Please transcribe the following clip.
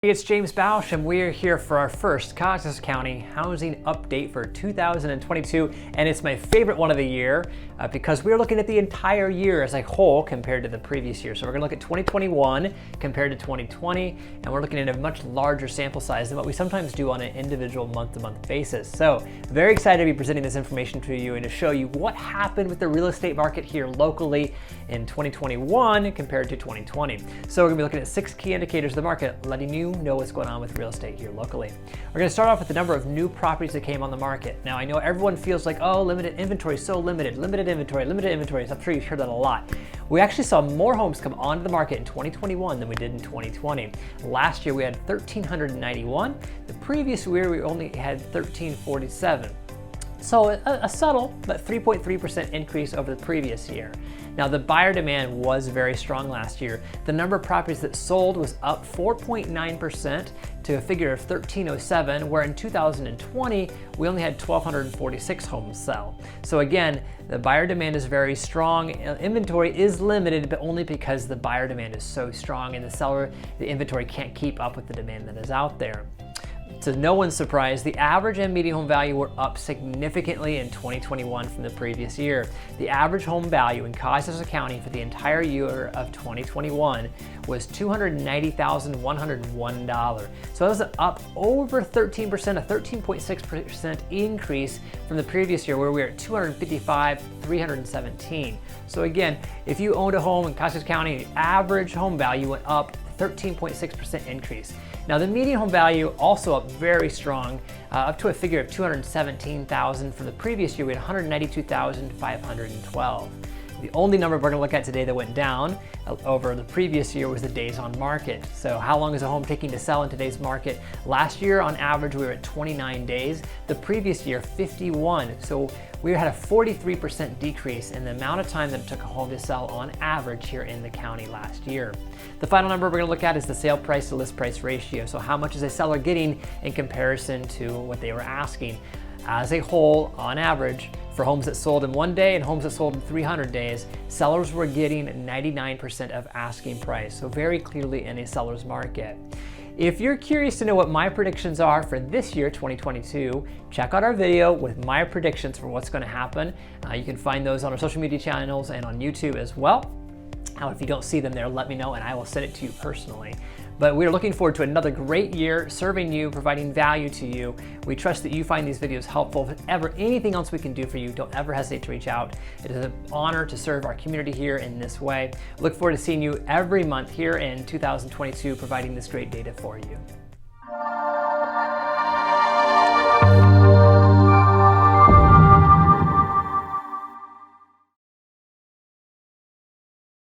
Hey, it's James Bausch, and we're here for our first Costas County housing update for 2022, and it's my favorite one of the year because we're looking at the entire year as a whole compared to the previous year. So we're going to look at 2021 compared to 2020, and we're looking at a much larger sample size than what we sometimes do on an individual month-to-month basis. So very excited to be presenting this information to you and to show you what happened with the real estate market here locally in 2021 compared to 2020. So we're going to be looking at 6 key indicators of the market, letting you know what's going on with real estate here locally. We're going to start off with the number of new properties that came on the market. Now, I know everyone feels like, oh, limited inventory, so limited inventory. I'm sure you've heard that a lot. We actually saw more homes come onto the market in 2021 than we did in 2020. Last year we had 1,391. The previous year we only had 1,347. So a subtle but 3.3% increase over the previous year. Now, the buyer demand was very strong last year. The number of properties that sold was up 4.9% to a figure of 1,307, where in 2020 we only had 1,246 homes sell. So again, the buyer demand is very strong. Inventory is limited, but only because the buyer demand is so strong and the inventory can't keep up with the demand that is out there. To no one's surprise, the average and median home value were up significantly in 2021 from the previous year. The average home value in Costas County for the entire year of 2021 was $290,101. So that was up over 13%, a 13.6% increase from the previous year where we were at $255,317. So again, if you owned a home in Costas County, the average home value went up 13.6% increase. Now, the median home value also up very strong, up to a figure of $217,000. From the previous year, we had $192,512. The only number we're going to look at today that went down over the previous year was the days on market. So how long is a home taking to sell in today's market? Last year, on average, we were at 29 days. The previous year, 51. So we had a 43% decrease in the amount of time that it took a home to sell on average here in the county last year. The final number we're going to look at is the sale price to list price ratio. So how much is a seller getting in comparison to what they were asking? As a whole, on average, for homes that sold in 1 day and homes that sold in 300 days, sellers were getting 99% of asking price. So very clearly in a seller's market. If you're curious to know what my predictions are for this year, 2022, check out our video with my predictions for what's going to happen. You can find those on our social media channels and on YouTube as well. If you don't see them there, let me know and I will send it to you personally. But we're looking forward to another great year serving you, providing value to you. We trust that you find these videos helpful. If ever anything else we can do for you, don't ever hesitate to reach out. It is an honor to serve our community here in this way. Look forward to seeing you every month here in 2022, providing this great data for you.